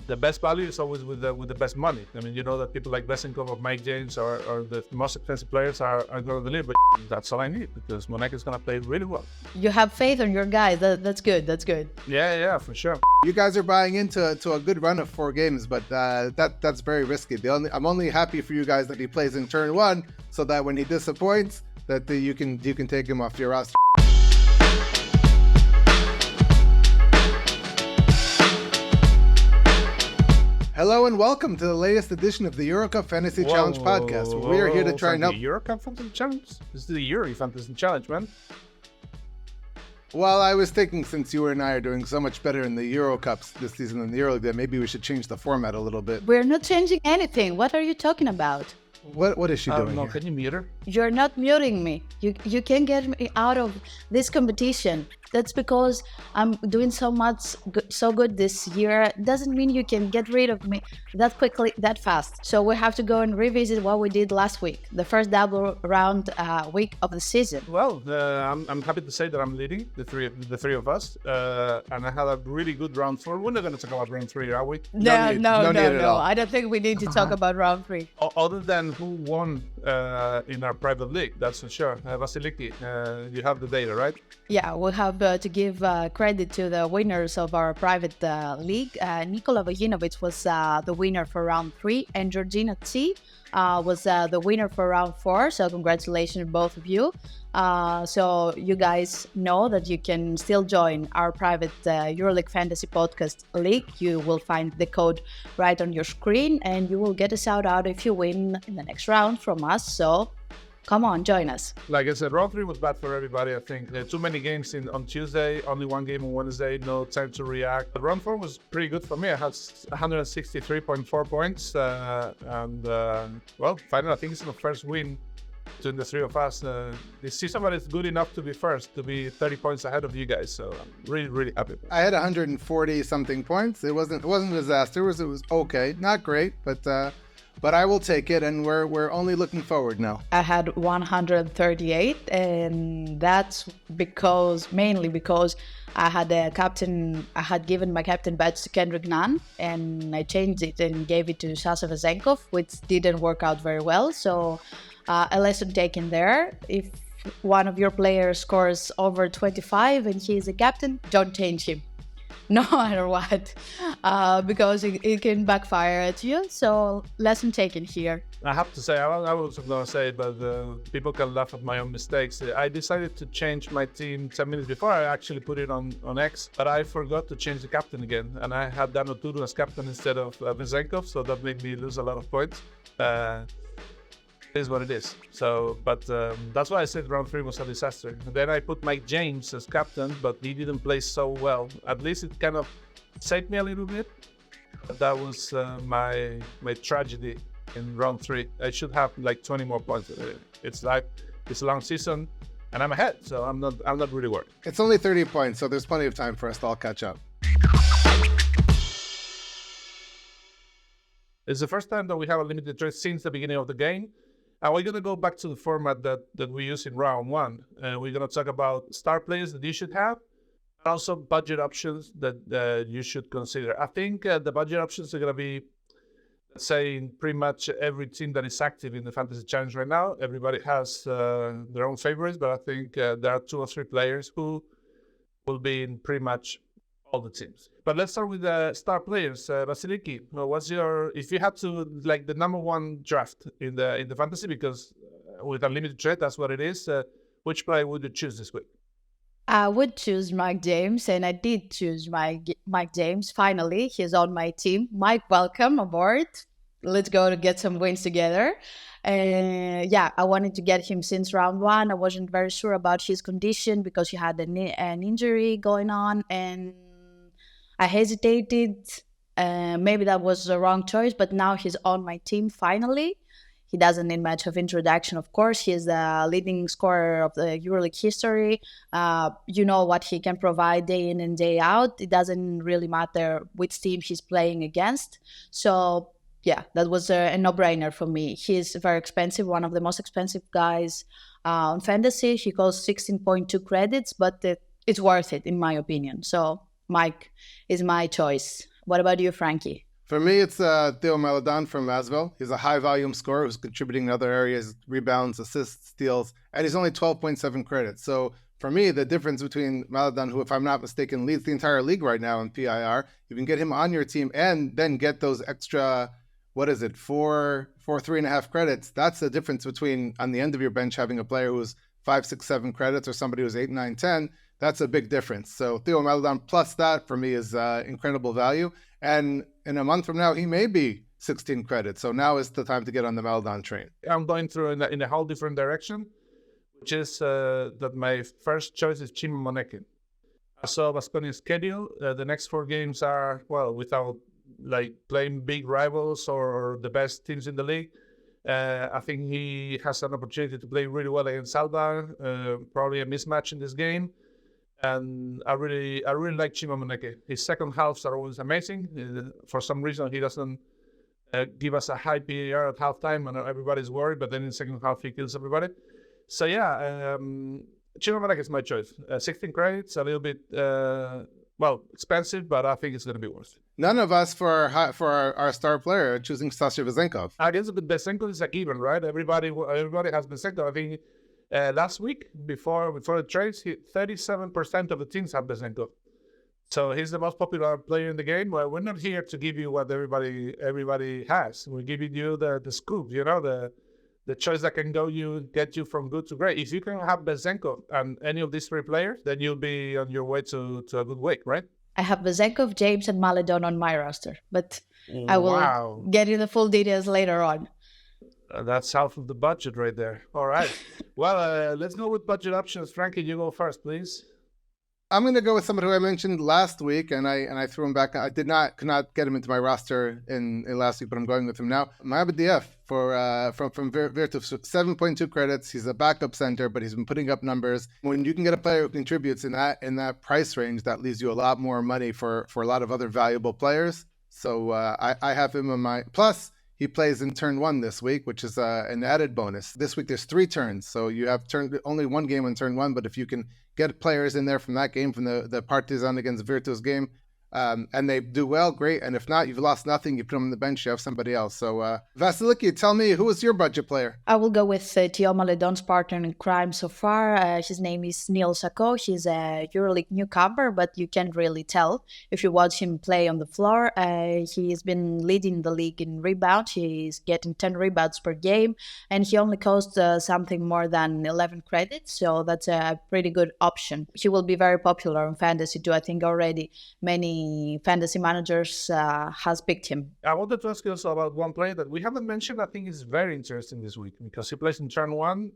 the best value is always with the best money. I mean, you know that people like Vesenkov or Mike James or the most expensive players are going to deliver. But that's all I need because Monaco is going to play really well. You have faith in your guys. That's good. That's good. Yeah, for sure. You guys are buying into a good run of 4 games, but that's very risky. I'm only happy for you guys that he plays in turn 1, so that when he disappoints, that you can take him off your roster. Hello and welcome to the latest edition of the EuroCup Fantasy Challenge Podcast. We are here to try and help. EuroCup Fantasy Challenge? This is the EuroLeague Fantasy Challenge, man. Well, I was thinking since you and I are doing so much better in the Euro Cups this season than the EuroLeague, that maybe we should change the format a little bit. We're not changing anything. What are you talking about? What is she doing No, here? can you mute her? You're not muting me. You can't get me out of this competition. That's because I'm doing so good this year. Doesn't mean you can get rid of me that quickly, that fast. So we have to go and revisit what we did last week, the first double round week of the season. Well, I'm happy to say that I'm leading the three of us, and I had a really good round 4. We're not going to talk about round 3, are we? No. At all. I don't think we need to talk about round 3. Other than who won in our private league, that's for sure. Vasiliki, you have the data, right? Yeah, we'll have to give credit to the winners of our private league. Nikola Vojinovic was the winner for round 3, and Georgina T was the winner for round 4. So congratulations, both of you. So you guys know that you can still join our private EuroLeague Fantasy Podcast League. You will find the code right on your screen, and you will get a shout out if you win in the next round from us. So come on, join us. Like I said, round 3 was bad for everybody, I think. Too many games on Tuesday, only 1 game on Wednesday, no time to react. But round 4 was pretty good for me. I had 163.4 points. Well, finally, I think it's the first win between the 3 of us. This season, but it's good enough to be first, to be 30 points ahead of you guys. So I'm really, really happy. I had 140 something points. It wasn't a disaster. It was okay, not great, but I will take it, and we're only looking forward now. I had 138, and that's mainly because I had given my captain badge to Kendrick Nunn, and I changed it and gave it to Sasha Vesenkov, which didn't work out very well. So a lesson taken there. If one of your players scores over 25 and he is a captain, don't change him. No matter what, because it can backfire at you. So lesson taken here. I have to say, I was going to say it, but people can laugh at my own mistakes. I decided to change my team 10 minutes before I actually put it on X, but I forgot to change the captain again. And I had Dano Turu as captain instead of Vesenkov, so that made me lose a lot of points. Is what it is. So, but that's why I said round 3 was a disaster. And then I put Mike James as captain, but he didn't play so well. At least it kind of saved me a little bit. But that was my tragedy in round 3. I should have like 20 more points. It's a long season, and I'm ahead, so I'm not really worried. It's only 30 points, so there's plenty of time for us to all catch up. It's the first time that we have a limited trade since the beginning of the game. And we're going to go back to the format that we use in round 1. We're going to talk about star players that you should have, and also budget options that you should consider. I think the budget options are going to be, let's say, in pretty much every team that is active in the Fantasy Challenge right now. Everybody has their own favorites, but I think there are 2 or 3 players who will be in pretty much all the teams. But let's start with the star players. Vasiliki, what's if you had to, like, the number 1 draft in the fantasy, because with unlimited trade, that's what it is. Which player would you choose this week? I would choose Mike James, and I did choose Mike James. Finally, he's on my team. Mike, welcome aboard. Let's go to get some wins together. I wanted to get him since round 1. I wasn't very sure about his condition because he had an injury going on, and I hesitated. Maybe that was the wrong choice, but now he's on my team finally. He doesn't need much of introduction, of course. He is the leading scorer of the EuroLeague history. You know what he can provide day in and day out. It doesn't really matter which team he's playing against. So, yeah, that was a no-brainer for me. He's very expensive, one of the most expensive guys on fantasy. He costs 16.2 credits, but it's worth it, in my opinion. So Mike is my choice. What about you, Frankie? For me, it's Theo Maledon from Masvel. He's a high-volume scorer who's contributing in other areas, rebounds, assists, steals, and he's only 12.7 credits. So for me, the difference between Maledon, who, if I'm not mistaken, leads the entire league right now in PIR, you can get him on your team and then get those extra, 3.5 credits. That's the difference between, on the end of your bench, having a player who's 5, 6, 7 credits or somebody who's 8, 9, 10. That's a big difference. So Theo Maledon plus that for me is incredible value. And in a month from now, he may be 16 credits. So now is the time to get on the Maledon train. I'm going through in a whole different direction, which is that my first choice is Chima Moneke. I saw Baskoni's schedule. The next 4 games are, without playing big rivals or the best teams in the league. I think he has an opportunity to play really well against Alba, probably a mismatch in this game. And I really like Chima Moneke. His second halves are always amazing. For some reason, he doesn't give us a high PAR at halftime, and everybody's worried. But then in the second half, he kills everybody. So yeah, Chima Moneke is my choice. 16 credits, a little bit expensive, but I think it's going to be worth it. None of us for our star player choosing Sasha Vezenkov. I guess Besenko is a given, right? Everybody has Besenko. I think. Last week, before the trades, 37% of the teams have Besenko. So he's the most popular player in the game. Well, we're not here to give you what everybody has. We're giving you the scoop, the choice that can get you from good to great. If you can have Besenko and any of these 3 players, then you'll be on your way to a good week, right? I have Bezenkov, James, and Maledon on my roster, but I will get you the full details later on. That's half of the budget right there. All right. Well, let's go with budget options. Frankie, you go first, please. I'm going to go with somebody who I mentioned last week, and I threw him back. I could not get him into my roster in last week, but I'm going with him now. Mohamed Diaf from Virtus, 7.2 credits. He's a backup center, but he's been putting up numbers. When you can get a player who contributes in that price range, that leaves you a lot more money for a lot of other valuable players. So I have him on my plus. He plays in turn 1 this week, which is an added bonus. This week there's 3 turns, so you have only 1 game on turn 1, but if you can get players in there from that game, from the Partizan against Virtus game, and they do well, great. And if not, you've lost nothing. You put them on the bench, you have somebody else. So Vasiliki, tell me, who is your budget player? I will go with Theo Maledon's partner in crime so far. His name is Neil Sacco. He's a EuroLeague newcomer, but you can't really tell if you watch him play on the floor. He's been leading the league in rebound. He's getting 10 rebounds per game, and he only costs something more than 11 credits. So that's a pretty good option. He will be very popular in fantasy too. I think already many fantasy managers has picked him. I wanted to ask you also about one player that we haven't mentioned. I think is very interesting this week because he plays in turn 1,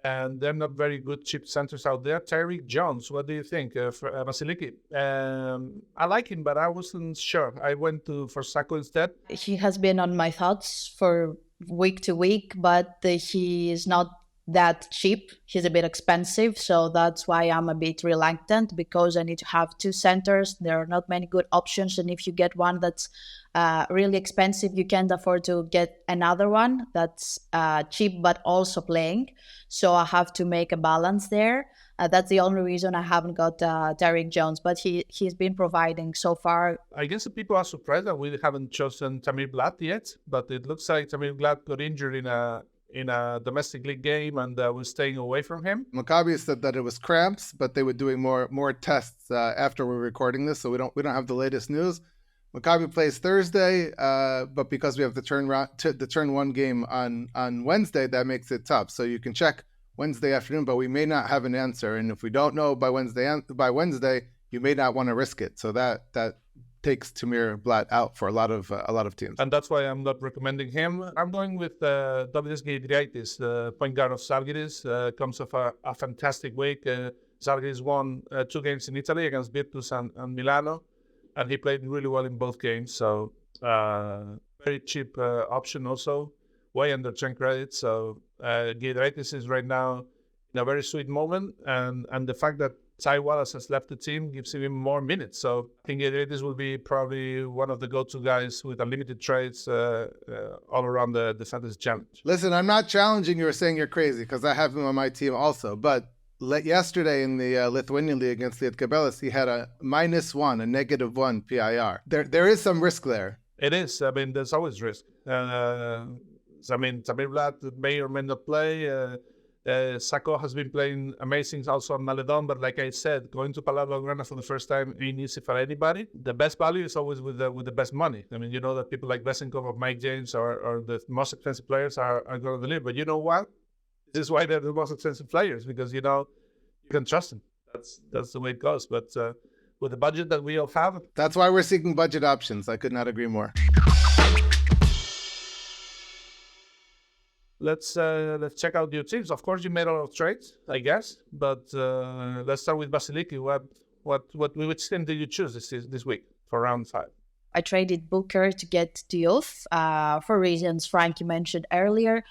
and they're not very good cheap centers out there. Tyreek Jones, what do you think, Vasiliki? I like him, but I wasn't sure. I went for Sacco instead. He has been on my thoughts for week to week, but he is not that cheap. He's a bit expensive, so that's why I'm a bit reluctant, because I need to have 2 centers. There are not many good options, and if you get one that's really expensive, you can't afford to get another one that's cheap but also playing. So I have to make a balance there. That's the only reason I haven't got Tyreek Jones, but he's been providing so far. I guess people are surprised that we haven't chosen Tamir Glad yet, but it looks like Tamir Glad got injured in a domestic league game, and we're staying away from him. Maccabi said that it was cramps, but they were doing more tests after we're recording this, so we don't have the latest news. Maccabi plays Thursday, but because we have the turn 1 game on Wednesday, that makes it tough. So you can check Wednesday afternoon, but we may not have an answer, and if we don't know by Wednesday, you may not want to risk it. So that takes Tamir Blatt out for a lot of teams. And that's why I'm not recommending him. I'm going with Dovidas Giedraitis, the point guard of Žalgiris. Comes off a fantastic week. Žalgiris won 2 games in Italy against Virtus and Milano, and he played really well in both games. So very cheap option also, way under 10 credits. So Giedraitis is right now in a very sweet moment, and the fact that Ty Wallace has left the team gives him more minutes. So I think Giedraitis will be probably one of the go-to guys with unlimited trades all around the Fantasy Challenge. Listen, I'm not challenging you or saying you're crazy, because I have him on my team also. But yesterday in the Lithuanian League against Lietkabelis, he had a -1, a -1 PIR. There is some risk there. It is. I mean, there's always risk. Samir Vlad may or may not play. Sacco has been playing amazing also on Maledon, but like I said, going to Palau Blaugrana for the first time ain't easy for anybody. The best value is always with the best money. I mean, you know that people like Vesenkov or Mike James or the most expensive players are going to deliver. But you know what? This is why they're the most expensive players, because you can trust them. That's the way it goes. But with the budget that we all have, that's why we're seeking budget options. I could not agree more. Let's check out your teams. Of course, you made a lot of trades, I guess. But let's start with Vasiliki. Which team did you choose this week for round 5? I traded Booker to get Diouf for reasons Frankie mentioned earlier.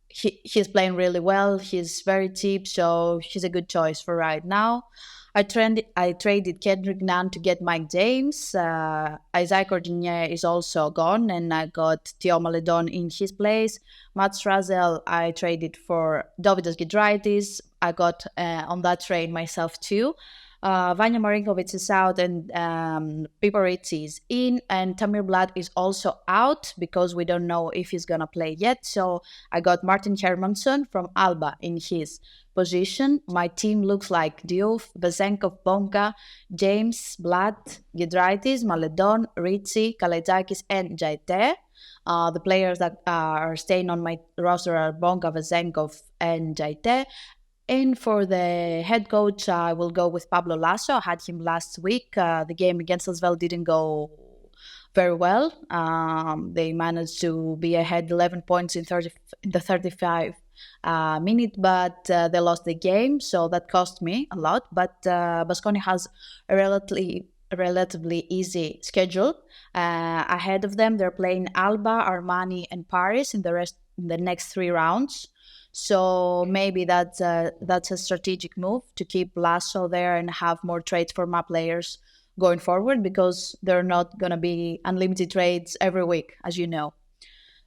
He's playing really well. He's very cheap, so he's a good choice for right now. I traded Kendrick Nunn to get Mike James. Isaac Ordinier is also gone, and I got Theo Maledon in his place. Mats Razel I traded for Dovidas Giedraitis. I got on that trade myself too. Vanya Marinkovic is out, and Piparitz is in, and Tamir Vlad is also out because we don't know if he's gonna play yet. So I got Martin Hermansson from Alba in his position. My team looks like Diouf, Vesenkov, Bonga, James, Vlad, Giedraitis, Maledon, Ritzi, Kalaitzakis, and Jaite. The players that are staying on my roster are Bonga, Vesenkov, and Jaite. And for the head coach, I will go with Pablo Lasso. I had him last week. The game against Asvel didn't go very well. They managed to be ahead 11 points in the 35 minute, but they lost the game, so that cost me a lot. But Baskonia has a relatively easy schedule ahead of them. They're playing Alba, Armani, and Paris in the next 3 rounds. So maybe that's a strategic move to keep Lasso there and have more trades for my players going forward, because they're not going to be unlimited trades every week, as you know.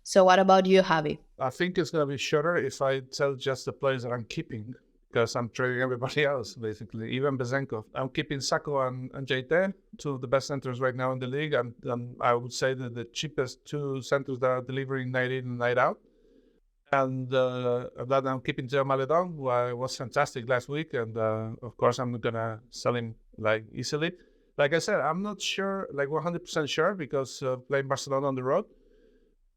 So what about you, Javi? I think it's going to be shorter if I tell just the players that I'm keeping, because I'm trading everybody else, basically, even Bezenkov. I'm keeping Sacco and Jaite, 2 of the best centers right now in the league. And I would say that the cheapest 2 centers that are delivering night in and night out. And that I'm keeping Theo Maledon, who was fantastic last week. And of course, I'm going to sell him easily. Like I said, I'm not sure, 100% sure, because playing Barcelona on the road,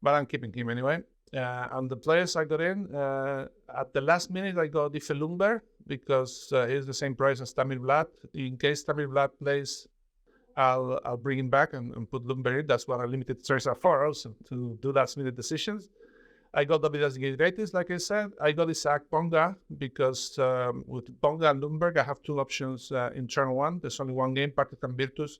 but I'm keeping him anyway. And the players I got in, at the last minute, I got Ife Lumber, because he's the same price as Tamir Vlad. In case Tamir Vlad plays, I'll bring him back and put Lumber in. That's what unlimited trades are for, also, to do last-minute decisions. I got Dovidas Giedraitis, like I said. I got Isaac Bonga, because with Bonga and Lundberg, I have 2 options in turn 1. There's only 1 game, Partic and Virtus,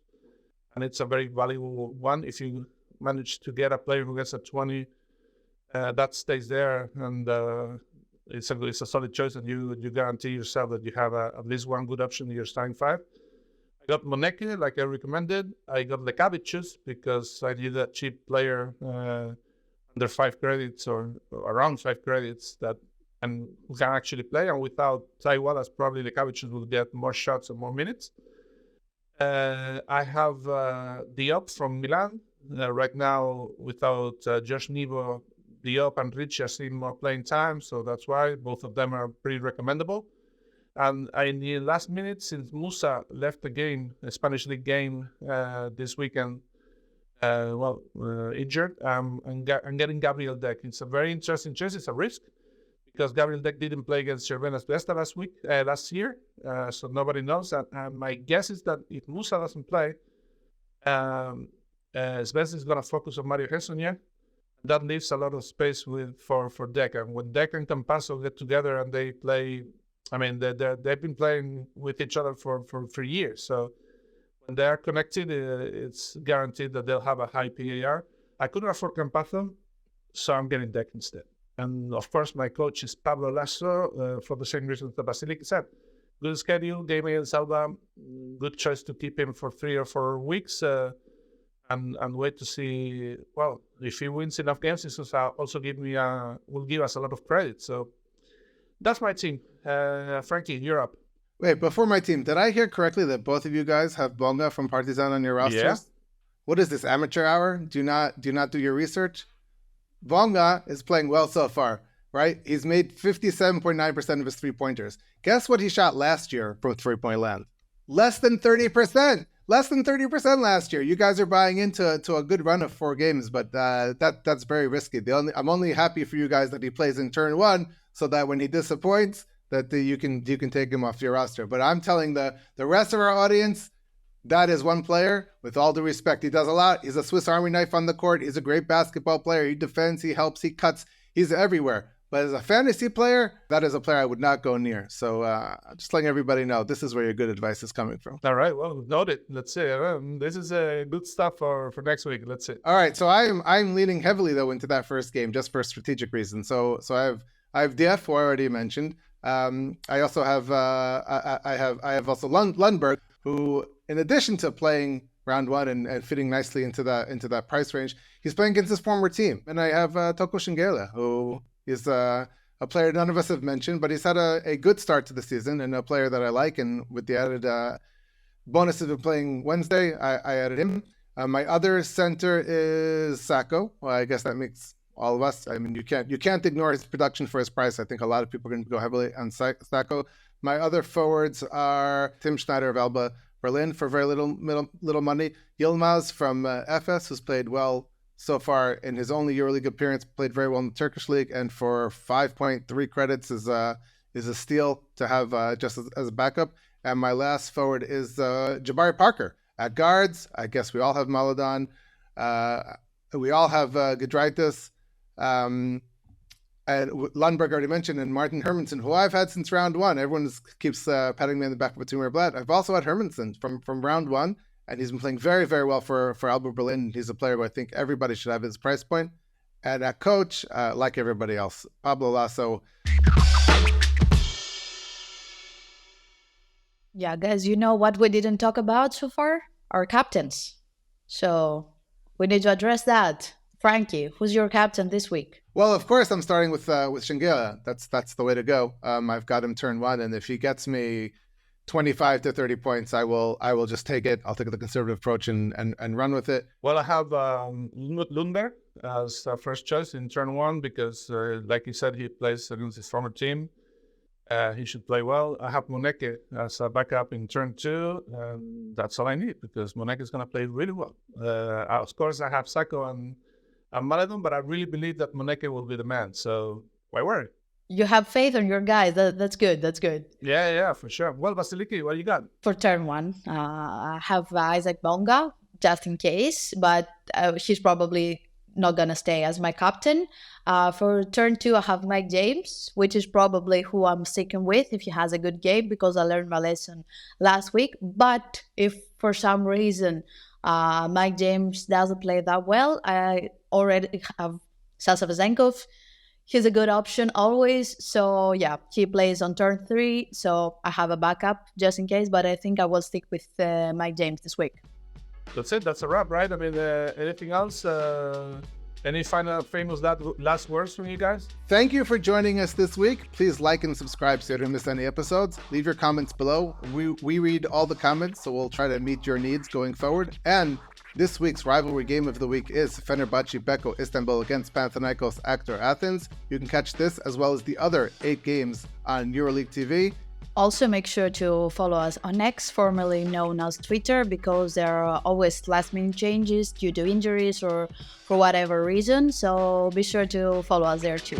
and it's a very valuable one. If you manage to get a player who gets a 20, that stays there, and it's a solid choice, and you guarantee yourself that you have at least 1 good option in your starting 5. I got Moneke, like I recommended. I got Lekavicius, because I need a cheap player under 5 credits or around 5 credits and who can actually play. And without Taiwalas, probably Lekavicius will get more shots and more minutes. I have Diop from Milan. Right now, without Josh Nivo, Diop and Ricci are seeing more playing time, so that's why both of them are pretty recommendable. And in the last minute, since Musa left the game, the Spanish League game this weekend, injured, I'm getting Gabriel Deck. It's a very interesting choice. It's a risk, because Gabriel Deck didn't play against Cervenas Vesta last year, so nobody knows. And my guess is that if Musa doesn't play, Zvezda is going to focus on Mario Hesonja. That leaves a lot of space for Deck. And when Deck and Campasso get together and they play, I mean, they've been playing with each other for years. So when they are connected, it's guaranteed that they'll have a high PAR. I couldn't afford Campasso, so I'm getting Deck instead. And of course, my coach is Pablo Lasso, for the same reasons that Basiliki said. Good schedule, game against Alba, good choice to keep him for 3 or 4 weeks, and wait to see, well, if he wins enough games, this will also will give us a lot of credit. So that's my team. Frankie, you're up. Wait, before my team, did I hear correctly that both of you guys have Bonga from Partizan on your rosters? Yeah. What is this, amateur hour? Do not do your research. Bonga is playing well so far, right? He's made 57.9% of his three-pointers. Guess what he shot last year from three-point land? Less than 30%. Less than 30% last year. You guys are buying into a good run of 4 games, but that's very risky. I'm only happy for you guys that he plays in turn 1, so that when he disappoints, that you can take him off your roster. But I'm telling the rest of our audience, that is one player, with all due respect. He does a lot. He's a Swiss Army knife on the court. He's a great basketball player. He defends, he helps, he cuts. He's everywhere. But as a fantasy player, that is a player I would not go near. So just letting everybody know, this is where your good advice is coming from. All right, well, noted. Let's see. This is good stuff for next week. Let's see. All right, so I'm leaning heavily though into that first game just for strategic reasons. So I have DF, who I already mentioned. I also have I have also Lundberg, who, in addition to playing round 1 and fitting nicely into that price range, he's playing against his former team. And I have Toko Shingela, who is a player none of us have mentioned, but he's had a good start to the season and a player that I like. And with the added bonuses of playing Wednesday, I added him. My other center is Sacco. Well, I guess that makes all of us. I mean, you can't ignore his production for his price. I think a lot of people are going to go heavily on Sacco. My other forwards are Tim Schneider of Alba Berlin for very little money. Yilmaz from FS, who's played well so far in his only EuroLeague appearance, played very well in the Turkish league, and for 5.3 credits is a steal to have just as a backup. And my last forward is Jabari Parker. At guards, I guess we all have Maladon. We all have Giedraitis. And Lundberg already mentioned, and Martin Hermansen, who I've had since round 1. Everyone keeps patting me on the back for Tumor Blad. I've also had Hermansen from round 1, and he's been playing very, very well for Alba Berlin. He's a player who I think everybody should have his price point. And at coach, like everybody else, Pablo Lasso. Yeah, guys, you know what we didn't talk about so far? Our captains. So we need to address that. Frankie, who's your captain this week? Well, of course, I'm starting with Shingela. That's the way to go. I've got him turn 1, and if he gets me 25 to 30 points, I will just take it. I'll take the conservative approach and run with it. Well, I have Lundberg as first choice in turn 1 because, like you said, he plays against his former team. He should play well. I have Moneke as a backup in turn 2, and that's all I need because Moneke is going to play really well. Of course, I have Sacco and Maladon, but I really believe that Moneke will be the man. So why worry? You have faith on your guys. That's good. That's good. Yeah, for sure. Well, Vasiliki, what do you got? For turn 1, I have Isaac Bonga, just in case, but she's probably not going to stay as my captain. For turn 2, I have Mike James, which is probably who I'm sticking with if he has a good game because I learned my lesson last week. But if for some reason Mike James doesn't play that well, I already have Sasa Vezenkov. He's a good option always. So yeah, he plays on turn 3. So I have a backup just in case, but I think I will stick with Mike James this week. That's it. That's a wrap, right? I mean, anything else? Any final famous last words from you guys? Thank you for joining us this week. Please like and subscribe so you don't miss any episodes. Leave your comments below. We read all the comments, so we'll try to meet your needs going forward. And this week's rivalry game of the week is Fenerbahce Beko Istanbul against Panathinaikos Aktor Athens. You can catch this as well as the other 8 games on EuroLeague TV. Also, make sure to follow us on X, formerly known as Twitter, because there are always last-minute changes due to injuries or for whatever reason. So be sure to follow us there too.